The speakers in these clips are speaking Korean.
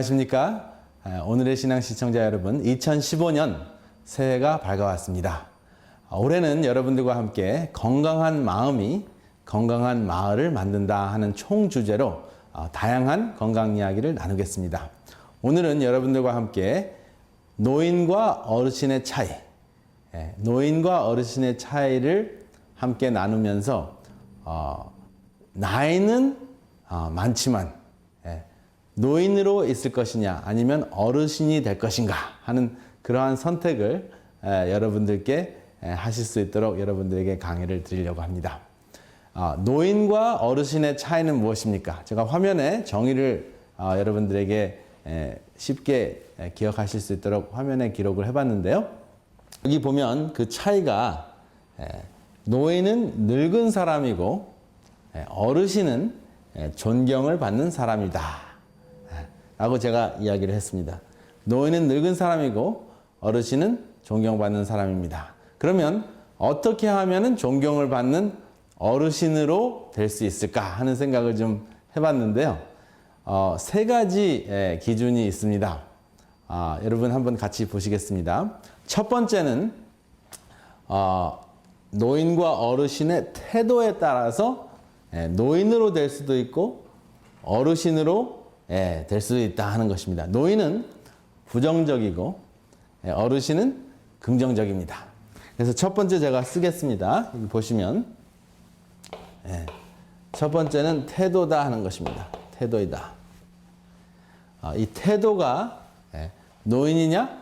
안녕하십니까? 오늘의 신앙 시청자 여러분, 2015년 새해가 밝아왔습니다. 올해는 여러분들과 함께 건강한 마음이 건강한 마을을 만든다 하는 총 주제로 다양한 건강 이야기를 나누겠습니다. 오늘은 여러분들과 함께 노인과 어르신의 차이, 노인과 어르신의 차이를 함께 나누면서 나이는 많지만 노인으로 있을 것이냐 아니면 어르신이 될 것인가 하는 그러한 선택을 여러분들께 하실 수 있도록 여러분들에게 강의를 드리려고 합니다. 노인과 어르신의 차이는 무엇입니까? 제가 화면에 정의를 여러분들에게 쉽게 기억하실 수 있도록 화면에 기록을 해봤는데요. 여기 보면 그 차이가 노인은 늙은 사람이고 어르신은 존경을 받는 사람이다 라고 제가 이야기를 했습니다. 노인은 늙은 사람이고 어르신은 존경받는 사람입니다. 그러면 어떻게 하면 존경을 받는 어르신으로 될 수 있을까 하는 생각을 좀 해봤는데요. 세 가지 기준이 있습니다. 여러분 한번 같이 보시겠습니다. 첫 번째는 노인과 어르신의 태도에 따라서 노인으로 될 수도 있고 어르신으로 될 수도 있다 하는 것입니다. 노인은 부정적이고 어르신은 긍정적입니다. 그래서 첫 번째 제가 쓰겠습니다. 여기 보시면 첫 번째는 태도다 하는 것입니다. 태도이다. 이 태도가 노인이냐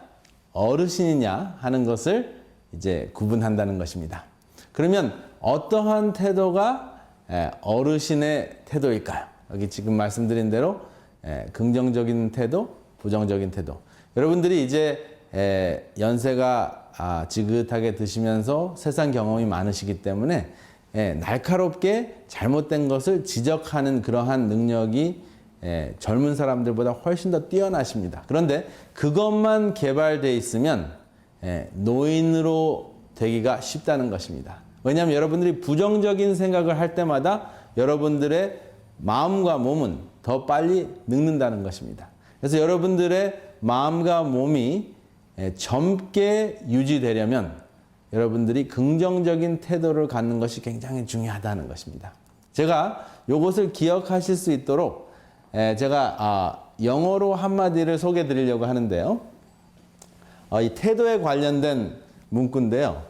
어르신이냐 하는 것을 이제 구분한다는 것입니다. 그러면 어떠한 태도가 어르신의 태도일까요? 여기 지금 말씀드린 대로 긍정적인 태도, 부정적인 태도. 여러분들이 이제 연세가 지긋하게 드시면서 세상 경험이 많으시기 때문에 날카롭게 잘못된 것을 지적하는 그러한 능력이 젊은 사람들보다 훨씬 더 뛰어나십니다. 그런데 그것만 개발되어 있으면 노인으로 되기가 쉽다는 것입니다. 왜냐하면 여러분들이 부정적인 생각을 할 때마다 여러분들의 마음과 몸은 더 빨리 늙는다는 것입니다. 그래서 여러분들의 마음과 몸이 젊게 유지되려면 여러분들이 긍정적인 태도를 갖는 것이 굉장히 중요하다는 것입니다. 제가 이것을 기억하실 수 있도록 제가 영어로 한마디를 소개해 드리려고 하는데요. 이 태도에 관련된 문구인데요.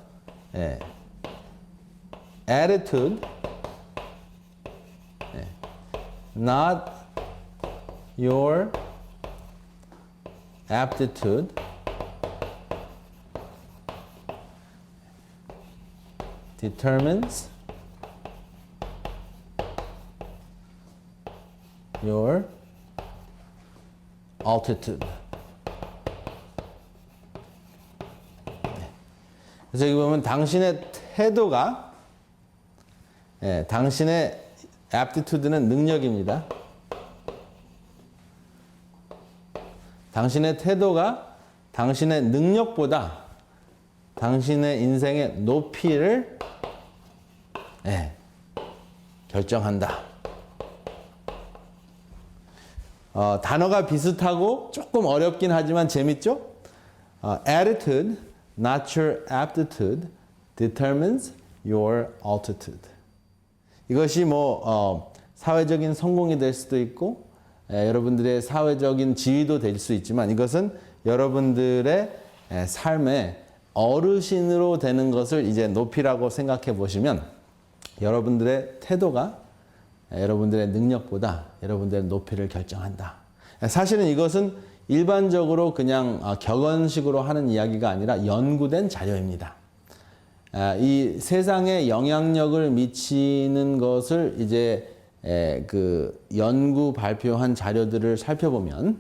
attitude, not your aptitude, determines your altitude. 그래서 여기 보면 당신의 태도가 당신의 aptitude는 능력입니다. 당신의 태도가 당신의 능력보다 당신의 인생의 높이를 결정한다. 단어가 비슷하고 조금 어렵긴 하지만 재밌죠? Attitude, not your aptitude, determines your altitude. 이것이 사회적인 성공이 될 수도 있고 여러분들의 사회적인 지위도 될 수 있지만 이것은 여러분들의 삶의 어르신으로 되는 것을 이제 높이라고 생각해 보시면 여러분들의 태도가 여러분들의 능력보다 여러분들의 높이를 결정한다. 사실은 이것은 일반적으로 그냥 격언식으로 하는 이야기가 아니라 연구된 자료입니다. 이 세상에 영향력을 미치는 것을 이제 그 연구 발표한 자료들을 살펴보면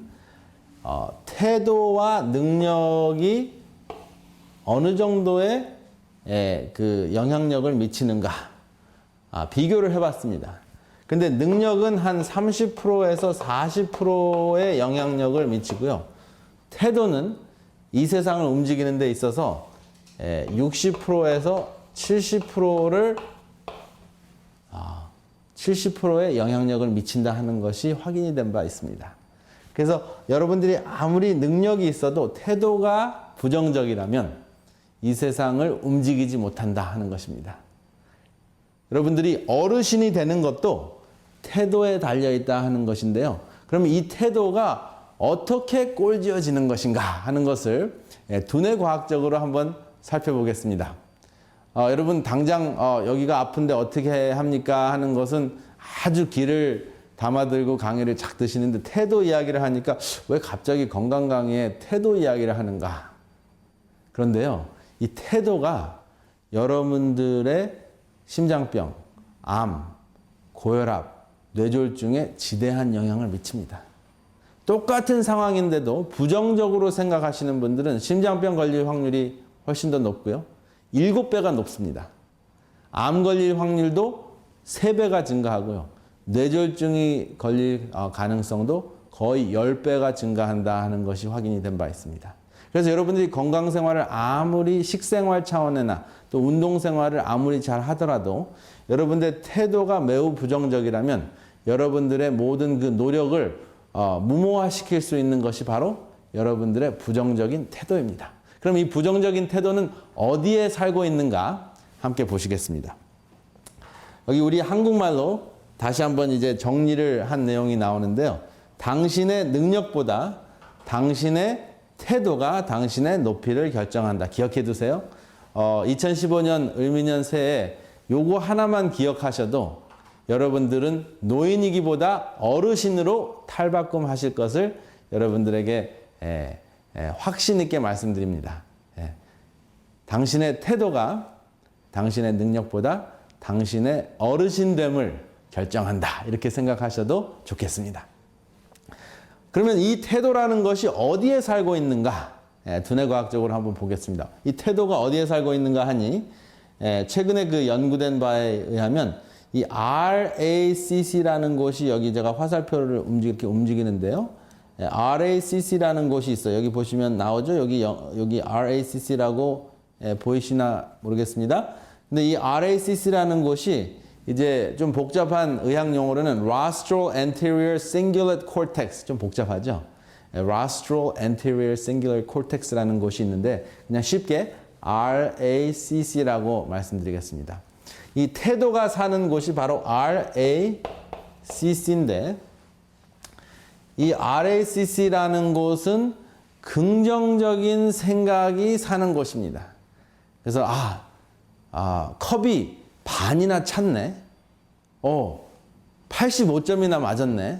태도와 능력이 어느 정도의 그 영향력을 미치는가 비교를 해봤습니다. 근데 능력은 한 30%에서 40%의 영향력을 미치고요. 태도는 이 세상을 움직이는 데 있어서 60%에서 70%를 70%의 영향력을 미친다 하는 것이 확인이 된 바 있습니다. 그래서 여러분들이 아무리 능력이 있어도 태도가 부정적이라면 이 세상을 움직이지 못한다 하는 것입니다. 여러분들이 어르신이 되는 것도 태도에 달려있다 하는 것인데요. 그러면 이 태도가 어떻게 꼴지어지는 것인가 하는 것을 두뇌 과학적으로 한번 살펴보겠습니다. 여러분 당장 여기가 아픈데 어떻게 합니까 하는 것은 아주 길을 담아들고 강의를 착 드시는데 태도 이야기를 하니까 왜 갑자기 건강 강의에 태도 이야기를 하는가. 그런데요, 이 태도가 여러분들의 심장병, 암, 고혈압, 뇌졸중에 지대한 영향을 미칩니다. 똑같은 상황인데도 부정적으로 생각하시는 분들은 심장병 걸릴 확률이 훨씬 더 높고요. 7배가 높습니다. 암 걸릴 확률도 3배가 증가하고요. 뇌졸중이 걸릴 가능성도 거의 10배가 증가한다 하는 것이 확인이 된 바 있습니다. 그래서 여러분들이 건강생활을 아무리 식생활 차원이나 또 운동생활을 아무리 잘 하더라도 여러분들의 태도가 매우 부정적이라면 여러분들의 모든 그 노력을 무모화시킬 수 있는 것이 바로 여러분들의 부정적인 태도입니다. 그럼 이 부정적인 태도는 어디에 살고 있는가 함께 보시겠습니다. 여기 우리 한국말로 다시 한번 이제 정리를 한 내용이 나오는데요. 당신의 능력보다 당신의 태도가 당신의 높이를 결정한다. 기억해 두세요. 2015년 을미년 새해 요거 하나만 기억하셔도 여러분들은 노인이기보다 어르신으로 탈바꿈하실 것을 여러분들에게 확신 있게 말씀드립니다. 당신의 태도가 당신의 능력보다 당신의 어르신됨을 결정한다. 이렇게 생각하셔도 좋겠습니다. 그러면 이 태도라는 것이 어디에 살고 있는가? 두뇌과학적으로 한번 보겠습니다. 이 태도가 어디에 살고 있는가 하니 최근에 그 연구된 바에 의하면 이 RACC라는 곳이 여기 제가 화살표를 이렇게 움직이는데요. RACC라는 곳이 있어요. 여기 보시면 나오죠. 여기 RACC라고 보이시나 모르겠습니다. 근데 이 RACC라는 곳이 이제 좀 복잡한 의학 용어로는 Rostral Anterior Cingulate Cortex, 좀 복잡하죠. Rostral Anterior Cingulate Cortex라는 곳이 있는데 그냥 쉽게 RACC라고 말씀드리겠습니다. 이 태도가 사는 곳이 바로 RACC인데 이 RACC라는 곳은 긍정적인 생각이 사는 곳입니다. 그래서 컵이 반이나 찼네. 85점이나 맞았네.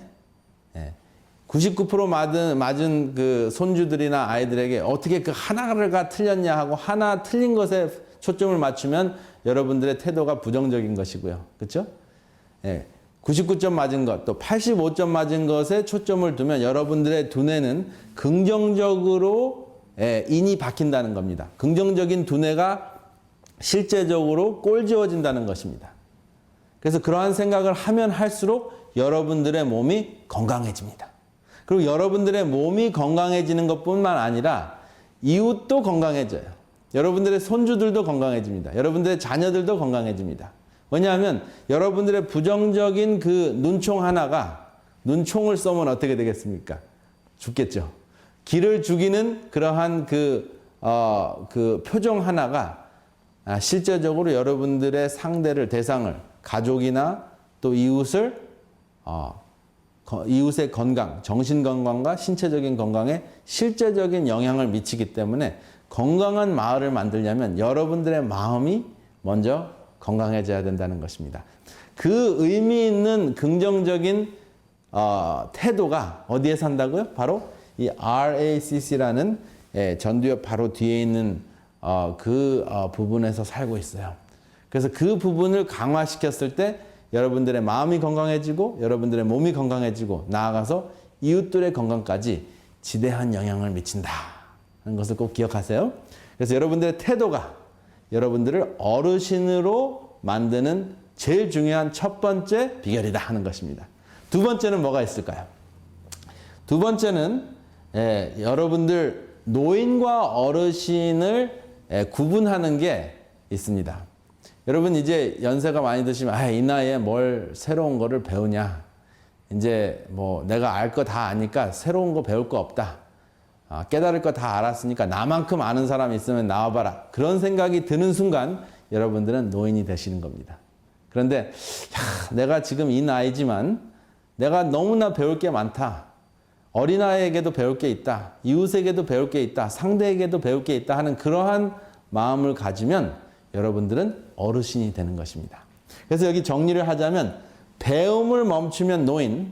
99% 맞은 그 손주들이나 아이들에게 어떻게 그 하나가 틀렸냐 하고 하나 틀린 것에 초점을 맞추면 여러분들의 태도가 부정적인 것이고요. 그렇죠? 99점 맞은 것, 또 85점 맞은 것에 초점을 두면 여러분들의 두뇌는 긍정적으로 인이 박힌다는 겁니다. 긍정적인 두뇌가 실제적으로 꼴지어진다는 것입니다. 그래서 그러한 생각을 하면 할수록 여러분들의 몸이 건강해집니다. 그리고 여러분들의 몸이 건강해지는 것뿐만 아니라 이웃도 건강해져요. 여러분들의 손주들도 건강해집니다. 여러분들의 자녀들도 건강해집니다. 왜냐하면 여러분들의 부정적인 그 눈총 하나가 눈총을 쏘면 어떻게 되겠습니까? 죽겠죠. 기를 죽이는 그러한 그 표정 하나가 실제적으로 여러분들의 대상을 가족이나 또 이웃의 건강, 정신 건강과 신체적인 건강에 실제적인 영향을 미치기 때문에 건강한 마을을 만들려면 여러분들의 마음이 먼저 건강해져야 된다는 것입니다. 그 의미 있는 긍정적인 태도가 어디에 산다고요? 바로 이 RACC라는 전두엽 바로 뒤에 있는 부분에서 살고 있어요. 그래서 그 부분을 강화시켰을 때 여러분들의 마음이 건강해지고 여러분들의 몸이 건강해지고 나아가서 이웃들의 건강까지 지대한 영향을 미친다 하는 것을 꼭 기억하세요. 그래서 여러분들의 태도가 여러분들을 어르신으로 만드는 제일 중요한 첫 번째 비결이다 하는 것입니다. 두 번째는 뭐가 있을까요? 두 번째는 여러분들 노인과 어르신을 구분하는 게 있습니다. 여러분 이제 연세가 많이 드시면 이 나이에 뭘 새로운 거를 배우냐. 이제 뭐 내가 알 거 다 아니까 새로운 거 배울 거 없다. 깨달을 거 다 알았으니까 나만큼 아는 사람 있으면 나와봐라. 그런 생각이 드는 순간 여러분들은 노인이 되시는 겁니다. 그런데 내가 지금 이 나이지만 내가 너무나 배울 게 많다. 어린아이에게도 배울 게 있다. 이웃에게도 배울 게 있다. 상대에게도 배울 게 있다 하는 그러한 마음을 가지면 여러분들은 어르신이 되는 것입니다. 그래서 여기 정리를 하자면 배움을 멈추면 노인,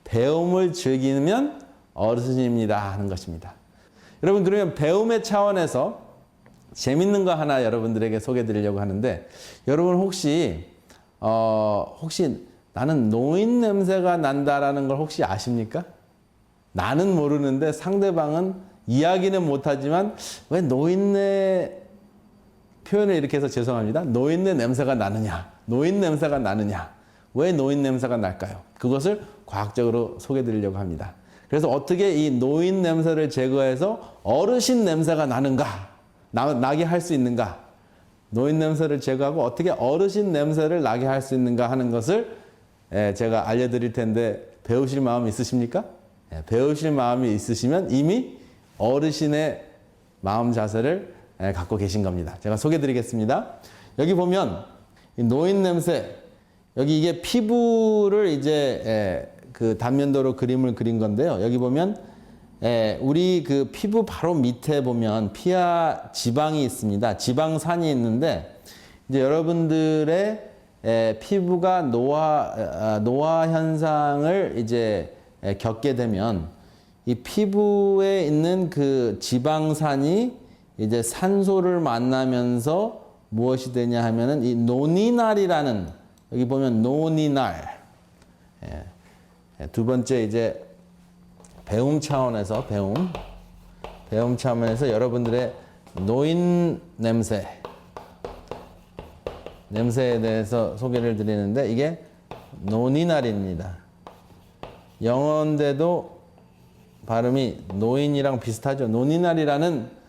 배움을 즐기면 어르신입니다 하는 것입니다. 여러분, 그러면 배움의 차원에서 재밌는 거 하나 여러분들에게 소개해 드리려고 하는데, 여러분 혹시 나는 노인 냄새가 난다라는 걸 혹시 아십니까? 나는 모르는데 상대방은 이야기는 못하지만 왜 노인네, 표현을 이렇게 해서 죄송합니다. 노인네 냄새가 나느냐? 노인 냄새가 나느냐? 왜 노인 냄새가 날까요? 그것을 과학적으로 소개해 드리려고 합니다. 그래서 어떻게 이 노인 냄새를 제거해서 어르신 냄새가 나게 할 수 있는가? 노인 냄새를 제거하고 어떻게 어르신 냄새를 나게 할 수 있는가 하는 것을 제가 알려드릴 텐데 배우실 마음 있으십니까? 배우실 마음이 있으시면 이미 어르신의 마음 자세를 갖고 계신 겁니다. 제가 소개해 드리겠습니다. 여기 보면 이 노인 냄새, 여기 이게 피부를 이제 그 단면도로 그림을 그린 건데요. 여기 보면 우리 그 피부 바로 밑에 보면 피하 지방이 있습니다. 지방산이 있는데 이제 여러분들의 피부가 노화 현상을 이제 겪게 되면 이 피부에 있는 그 지방산이 이제 산소를 만나면서 무엇이 되냐 하면은 이 노니날이라는, 여기 보면 노니날, 두 번째 이제 배움 차원에서 배움 차원에서 여러분들의 노인 냄새에 대해서 소개를 드리는데, 이게 노니날입니다. 영어인데도 발음이 노인이랑 비슷하죠. 노니날이라는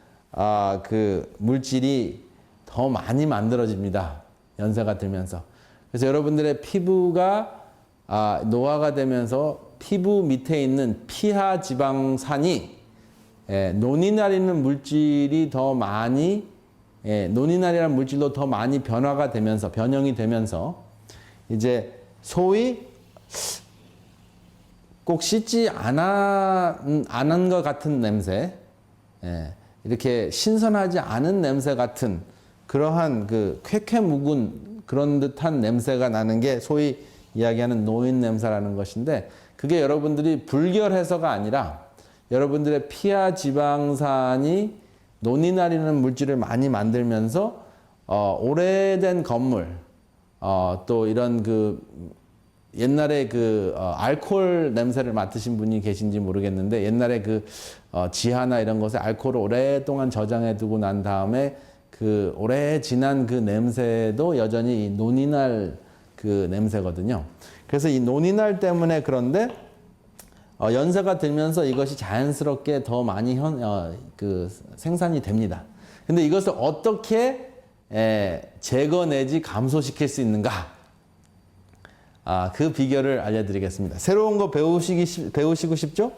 그 물질이 더 많이 만들어집니다. 연세가 들면서. 그래서 여러분들의 피부가 노화가 되면서 피부 밑에 있는 피하 지방산이 노니날이라는 물질이 더 많이 노니날이라는 물질로 더 많이 변형이 되면서 이제 소위 꼭 씻지 않은 것 같은 냄새, 이렇게 신선하지 않은 냄새 같은 그러한 그 쾌쾌 묵은 그런 듯한 냄새가 나는 게 소위 이야기하는 노인 냄새라는 것인데, 그게 여러분들이 불결해서가 아니라 여러분들의 피하 지방산이 노니날이라는 물질을 많이 만들면서 오래된 건물, 또 이런 그 옛날에 그 알코올 냄새를 맡으신 분이 계신지 모르겠는데, 옛날에 그 지하나 이런 것에 알코올을 오랫동안 저장해 두고 난 다음에 그 오래 지난 그 냄새도 여전히 이 노니날 그 냄새거든요. 그래서 이 노니날 때문에, 그런데 연세가 들면서 이것이 자연스럽게 더 많이 그 생산이 됩니다. 근데 이것을 어떻게 제거 내지 감소시킬 수 있는가? 그 비결을 알려드리겠습니다. 새로운 거 배우시고 싶죠?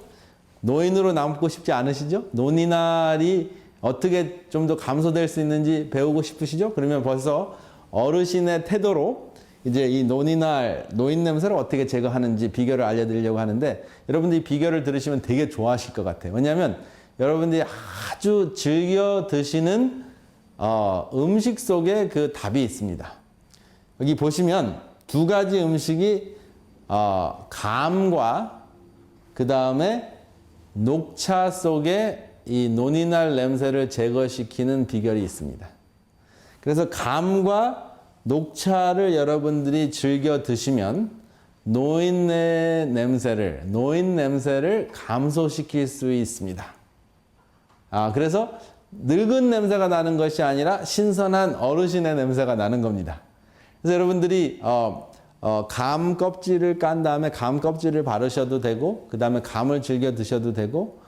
노인으로 남고 싶지 않으시죠? 노니날이 어떻게 좀 더 감소될 수 있는지 배우고 싶으시죠? 그러면 벌써 어르신의 태도로 이제 이 노인 냄새를 어떻게 제거하는지 비결을 알려드리려고 하는데, 여러분들이 이 비결을 들으시면 되게 좋아하실 것 같아요. 왜냐하면 여러분들이 아주 즐겨 드시는 음식 속에 그 답이 있습니다. 여기 보시면 두 가지 음식이 감과 그 다음에 녹차 속에 이 노니날 냄새를 제거시키는 비결이 있습니다. 그래서 감과 녹차를 여러분들이 즐겨 드시면 노인 냄새를 감소시킬 수 있습니다. 그래서 늙은 냄새가 나는 것이 아니라 신선한 어르신의 냄새가 나는 겁니다. 그래서 여러분들이 감 껍질을 깐 다음에 감 껍질을 바르셔도 되고, 그 다음에 감을 즐겨 드셔도 되고,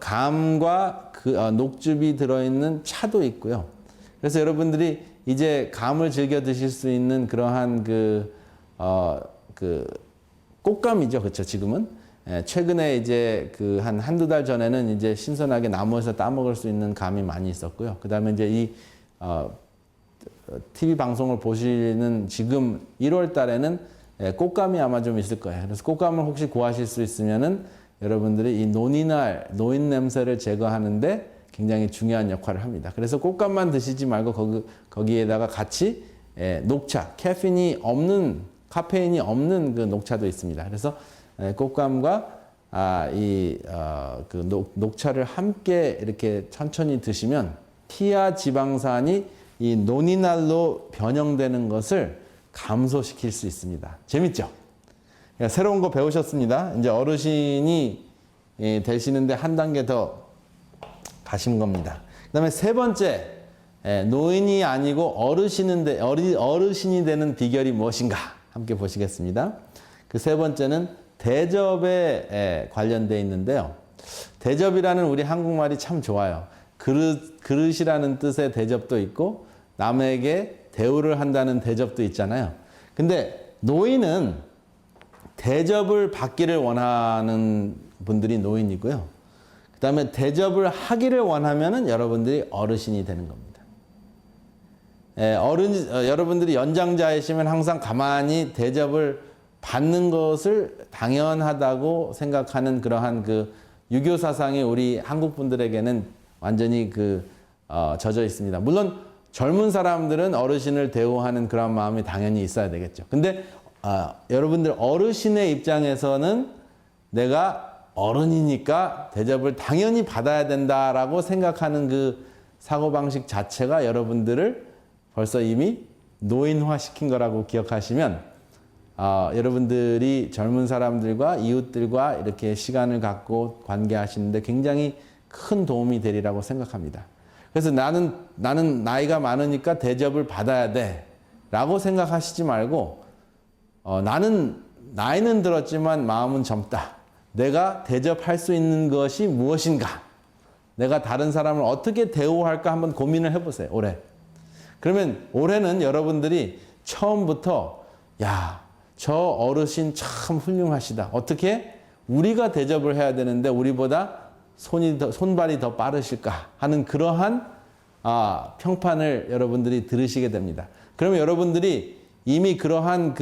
감과 녹즙이 들어있는 차도 있고요. 그래서 여러분들이 이제 감을 즐겨 드실 수 있는 그러한 꽃감이죠. 그렇죠. 지금은. 최근에 이제 그 한두 달 전에는 이제 신선하게 나무에서 따먹을 수 있는 감이 많이 있었고요. 그 다음에 이제 이, TV 방송을 보시는 지금 1월 달에는 꽃감이 아마 좀 있을 거예요. 그래서 꽃감을 혹시 구하실 수 있으면은 여러분들이 이 노인 냄새를 제거하는데 굉장히 중요한 역할을 합니다. 그래서 꽃감만 드시지 말고 거기에다가 같이 녹차, 카페인이 없는 그 녹차도 있습니다. 그래서 꽃감과 녹차를 함께 이렇게 천천히 드시면 피하 지방산이 이 노니날로 변형되는 것을 감소시킬 수 있습니다. 재밌죠? 그러니까 새로운 거 배우셨습니다. 이제 어르신이 되시는데 한 단계 더 가신 겁니다. 그 다음에 세 번째, 노인이 아니고 어르신이 되는 비결이 무엇인가? 함께 보시겠습니다. 그 세 번째는 대접에 관련되어 있는데요. 대접이라는 우리 한국말이 참 좋아요. 그릇이라는 뜻의 대접도 있고 남에게 대우를 한다는 대접도 있잖아요. 근데 노인은 대접을 받기를 원하는 분들이 노인이고요. 그 다음에 대접을 하기를 원하면은 여러분들이 어르신이 되는 겁니다. 여러분들이 연장자이시면 항상 가만히 대접을 받는 것을 당연하다고 생각하는 그러한 그 유교 사상이 우리 한국 분들에게는 완전히 젖어 있습니다. 물론 젊은 사람들은 어르신을 대우하는 그런 마음이 당연히 있어야 되겠죠. 근데 여러분들 어르신의 입장에서는 내가 어른이니까 대접을 당연히 받아야 된다라고 생각하는 그 사고방식 자체가 여러분들을 벌써 이미 노인화 시킨 거라고 기억하시면 여러분들이 젊은 사람들과 이웃들과 이렇게 시간을 갖고 관계하시는데 굉장히 큰 도움이 되리라고 생각합니다. 그래서 나는 나이가 많으니까 대접을 받아야 돼 라고 생각하시지 말고 나이는 들었지만 마음은 젊다. 내가 대접할 수 있는 것이 무엇인가? 내가 다른 사람을 어떻게 대우할까 한번 고민을 해보세요. 올해. 그러면 올해는 여러분들이 처음부터 저 어르신 참 훌륭하시다. 어떻게 우리가 대접을 해야 되는데 우리보다 손발이 더 빠르실까 하는 그러한 평판을 여러분들이 들으시게 됩니다. 그러면 여러분들이 이미 그러한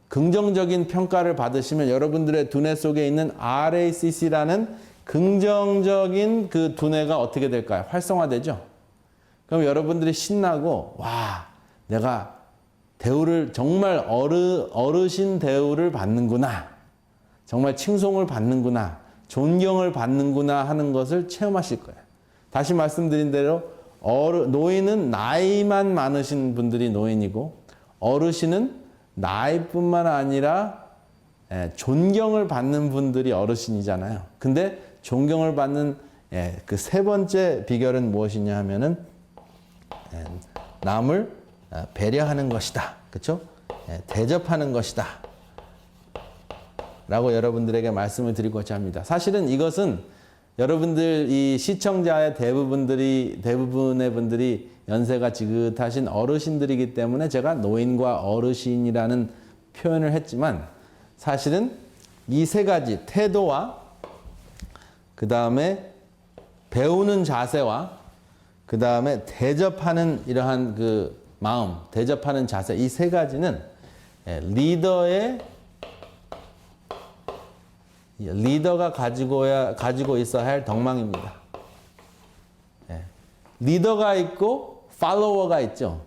긍정적인 평가를 받으시면 여러분들의 두뇌 속에 있는 RACC라는 긍정적인 그 두뇌가 어떻게 될까요? 활성화되죠? 그럼 여러분들이 신나고 내가 대우를 정말 어르신 대우를 받는구나. 정말 칭송을 받는구나. 존경을 받는구나 하는 것을 체험하실 거예요. 다시 말씀드린 대로 노인은 나이만 많으신 분들이 노인이고 어르신은 나이뿐만 아니라 존경을 받는 분들이 어르신이잖아요. 근데 존경을 받는 그 세 번째 비결은 무엇이냐 하면은 남을 배려하는 것이다. 그렇죠? 대접하는 것이다. 라고 여러분들에게 말씀을 드리고자 합니다. 사실은 이것은 여러분들 이 시청자의 대부분의 분들이 연세가 지긋하신 어르신들이기 때문에 제가 노인과 어르신이라는 표현을 했지만 사실은 이 세 가지 태도와 그 다음에 배우는 자세와 그 다음에 대접하는 이러한 그 마음, 대접하는 자세 이 세 가지는 리더가 가지고 있어야 할 덕망입니다. 리더가 있고 팔로워가 있죠.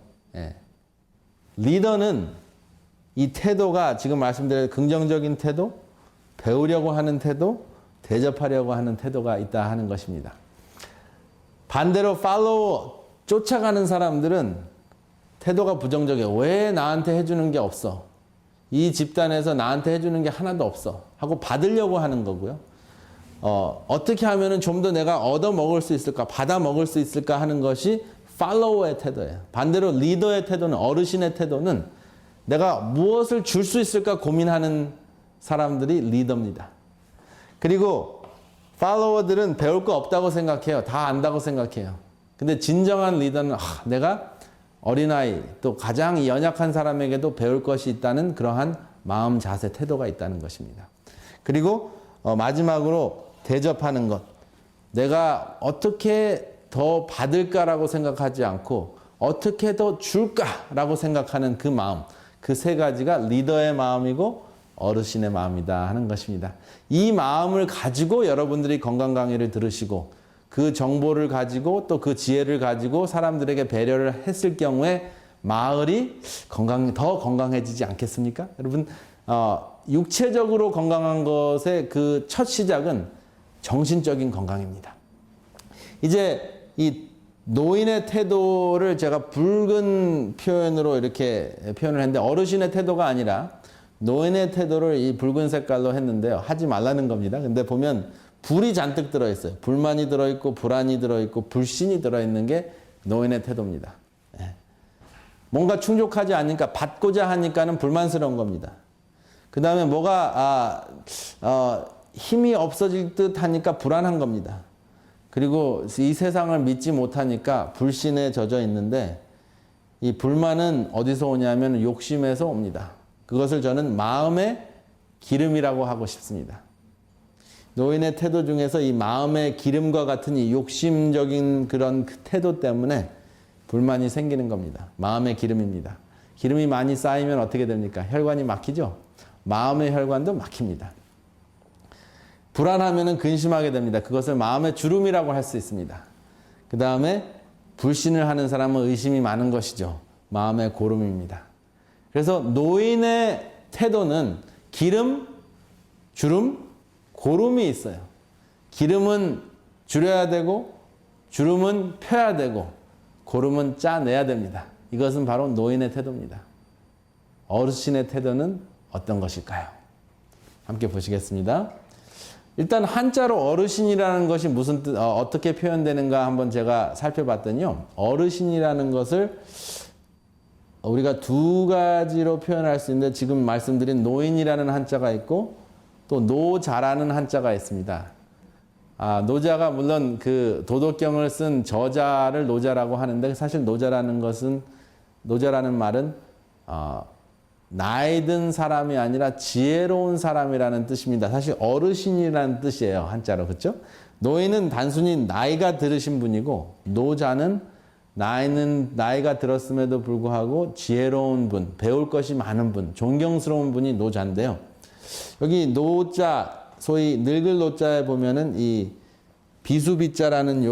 리더는 이 태도가 지금 말씀드린 긍정적인 태도, 배우려고 하는 태도, 대접하려고 하는 태도가 있다 하는 것입니다. 반대로 팔로워, 쫓아가는 사람들은 태도가 부정적이에요. 왜 나한테 해주는 게 없어? 이 집단에서 나한테 해주는 게 하나도 없어. 하고 받으려고 하는 거고요. 어떻게 하면 좀 더 내가 얻어 먹을 수 있을까? 받아 먹을 수 있을까? 하는 것이 팔로워의 태도예요. 반대로 리더의 태도는, 어르신의 태도는 내가 무엇을 줄 수 있을까 고민하는 사람들이 리더입니다. 그리고 팔로워들은 배울 거 없다고 생각해요. 다 안다고 생각해요. 근데 진정한 리더는 내가 어린아이 또 가장 연약한 사람에게도 배울 것이 있다는 그러한 마음, 자세, 태도가 있다는 것입니다. 그리고 마지막으로 대접하는 것. 내가 어떻게 더 받을까라고 생각하지 않고 어떻게 더 줄까라고 생각하는 그 마음. 그 세 가지가 리더의 마음이고 어르신의 마음이다 하는 것입니다. 이 마음을 가지고 여러분들이 건강 강의를 들으시고 그 정보를 가지고 또 그 지혜를 가지고 사람들에게 배려를 했을 경우에 마을이 더 건강해지지 않겠습니까? 여러분, 육체적으로 건강한 것의 그 첫 시작은 정신적인 건강입니다. 이제 이 노인의 태도를 제가 붉은 표현으로 이렇게 표현을 했는데 어르신의 태도가 아니라 노인의 태도를 이 붉은 색깔로 했는데요. 하지 말라는 겁니다. 근데 보면 불이 잔뜩 들어있어요. 불만이 들어있고 불안이 들어있고 불신이 들어있는 게 노인의 태도입니다. 뭔가 충족하지 않으니까 받고자 하니까는 불만스러운 겁니다. 그 다음에 뭐가 힘이 없어질 듯 하니까 불안한 겁니다. 그리고 이 세상을 믿지 못하니까 불신에 젖어 있는데 이 불만은 어디서 오냐면 욕심에서 옵니다. 그것을 저는 마음의 기름이라고 하고 싶습니다. 노인의 태도 중에서 이 마음의 기름과 같은 이 욕심적인 그런 태도 때문에 불만이 생기는 겁니다. 마음의 기름입니다. 기름이 많이 쌓이면 어떻게 됩니까? 혈관이 막히죠? 마음의 혈관도 막힙니다. 불안하면 근심하게 됩니다. 그것을 마음의 주름이라고 할 수 있습니다. 그 다음에 불신을 하는 사람은 의심이 많은 것이죠. 마음의 고름입니다. 그래서 노인의 태도는 기름, 주름, 고름이 있어요. 기름은 줄여야 되고 주름은 펴야 되고 고름은 짜내야 됩니다. 이것은 바로 노인의 태도입니다. 어르신의 태도는 어떤 것일까요? 함께 보시겠습니다. 일단 한자로 어르신이라는 것이 무슨 뜻, 어떻게 표현되는가 한번 제가 살펴봤더니요. 어르신이라는 것을 우리가 두 가지로 표현할 수 있는데 지금 말씀드린 노인이라는 한자가 있고 또 노자라는 한자가 있습니다. 노자가 물론 그 도덕경을 쓴 저자를 노자라고 하는데 사실 노자라는 말은 나이 든 사람이 아니라 지혜로운 사람이라는 뜻입니다. 사실 어르신이라는 뜻이에요. 한자로. 그렇죠? 노인은 단순히 나이가 들으신 분이고 노자는 나이가 들었음에도 불구하고 지혜로운 분, 배울 것이 많은 분, 존경스러운 분이 노자인데요. 여기 노자, 소위 늙을 노자에 보면은 이 비수비자라는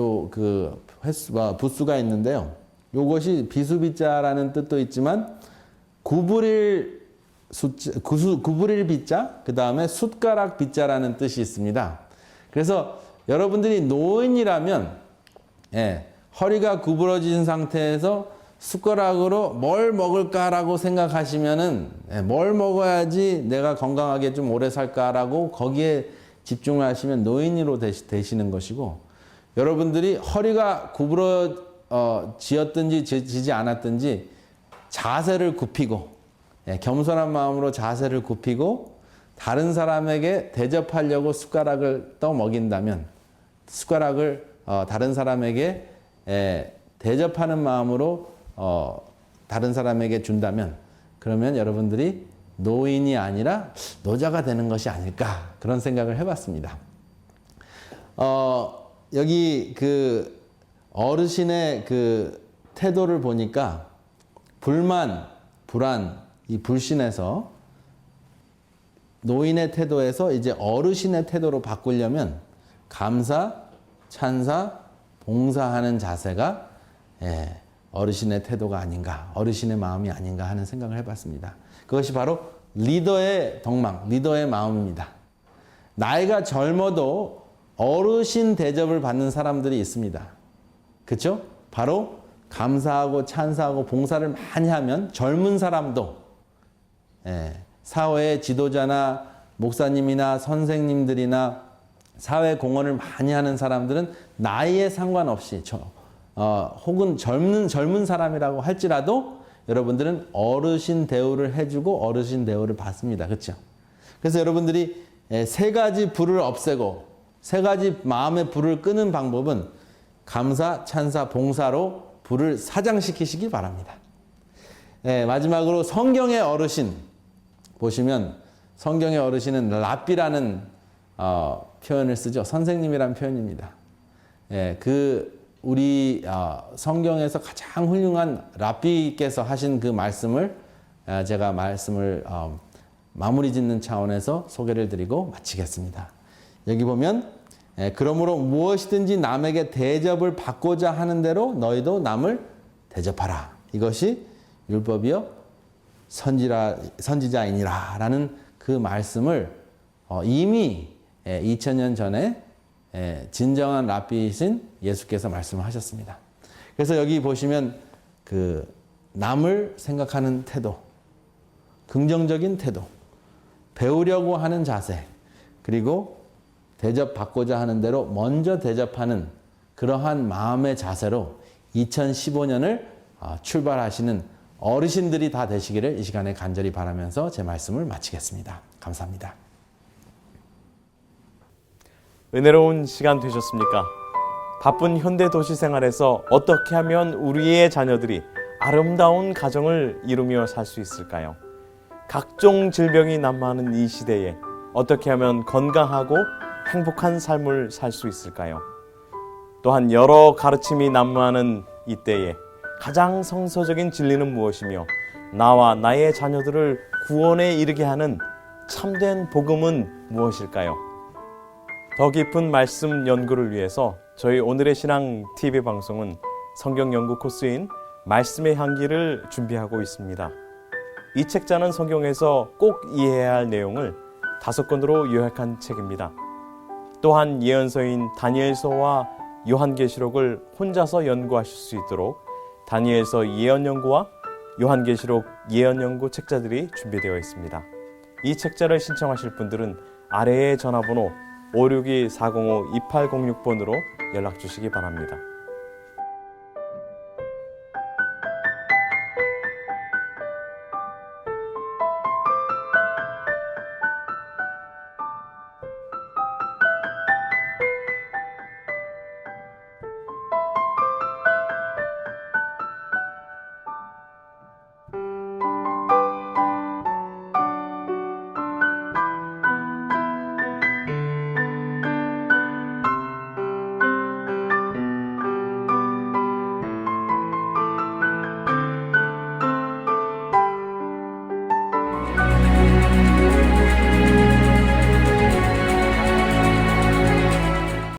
부수가 있는데요. 요것이 비수비자라는 뜻도 있지만 구부릴 비자, 그 다음에 숟가락 비자라는 뜻이 있습니다. 그래서 여러분들이 노인이라면, 허리가 구부러진 상태에서 숟가락으로 뭘 먹을까라고 생각하시면은, 뭘 먹어야지 내가 건강하게 좀 오래 살까라고 거기에 집중을 하시면 노인으로 되시는 것이고, 여러분들이 허리가 지었든지 지지 않았든지 자세를 굽히고 겸손한 마음으로 자세를 굽히고 다른 사람에게 대접하려고 숟가락을 떠먹인다면 숟가락을 다른 사람에게 대접하는 마음으로 다른 사람에게 준다면 그러면 여러분들이 노인이 아니라 노자가 되는 것이 아닐까 그런 생각을 해봤습니다. 여기 그 어르신의 그 태도를 보니까 불만, 불안, 이 불신에서 노인의 태도에서 이제 어르신의 태도로 바꾸려면 감사, 찬사, 봉사하는 자세가 어르신의 태도가 아닌가, 어르신의 마음이 아닌가 하는 생각을 해봤습니다. 그것이 바로 리더의 덕망, 리더의 마음입니다. 나이가 젊어도 어르신 대접을 받는 사람들이 있습니다. 그렇죠? 바로 감사하고 찬사하고 봉사를 많이 하면 젊은 사람도 사회의 지도자나 목사님이나 선생님들이나 사회 공헌을 많이 하는 사람들은 나이에 상관없이 혹은 젊은 사람이라고 할지라도 여러분들은 어르신 대우를 해주고 어르신 대우를 받습니다. 그렇죠? 그래서 여러분들이 세 가지 불을 없애고 세 가지 마음의 불을 끄는 방법은 감사, 찬사, 봉사로 불을 사장시키시기 바랍니다. 마지막으로 성경의 어르신, 보시면 성경의 어르신은 랍비라는 표현을 쓰죠. 선생님이란 표현입니다. 예, 우리 성경에서 가장 훌륭한 랍비께서 하신 그 말씀을 제가 말씀을 마무리 짓는 차원에서 소개를 드리고 마치겠습니다. 여기 보면 그러므로 무엇이든지 남에게 대접을 받고자 하는 대로 너희도 남을 대접하라. 이것이 율법이요 선지자이니라 라는 그 말씀을 이미 2000년 전에 진정한 랍비이신 예수께서 말씀을 하셨습니다. 그래서 여기 보시면 그 남을 생각하는 태도, 긍정적인 태도, 배우려고 하는 자세, 그리고 대접받고자 하는 대로 먼저 대접하는 그러한 마음의 자세로 2015년을 출발하시는 어르신들이 다 되시기를 이 시간에 간절히 바라면서 제 말씀을 마치겠습니다. 감사합니다. 은혜로운 시간 되셨습니까? 바쁜 현대 도시 생활에서 어떻게 하면 우리의 자녀들이 아름다운 가정을 이루며 살 수 있을까요? 각종 질병이 난무하는 이 시대에 어떻게 하면 건강하고 행복한 삶을 살 수 있을까요? 또한 여러 가르침이 난무하는 이때에 가장 성서적인 진리는 무엇이며 나와 나의 자녀들을 구원에 이르게 하는 참된 복음은 무엇일까요? 더 깊은 말씀 연구를 위해서 저희 오늘의 신앙 TV 방송은 성경 연구 코스인 말씀의 향기를 준비하고 있습니다. 이 책자는 성경에서 꼭 이해해야 할 내용을 5권으로 요약한 책입니다. 또한 예언서인 다니엘서와 요한계시록을 혼자서 연구하실 수 있도록 다니엘서 예언연구와 요한계시록 예언연구 책자들이 준비되어 있습니다. 이 책자를 신청하실 분들은 아래의 전화번호 562-405-2806번으로 연락 주시기 바랍니다.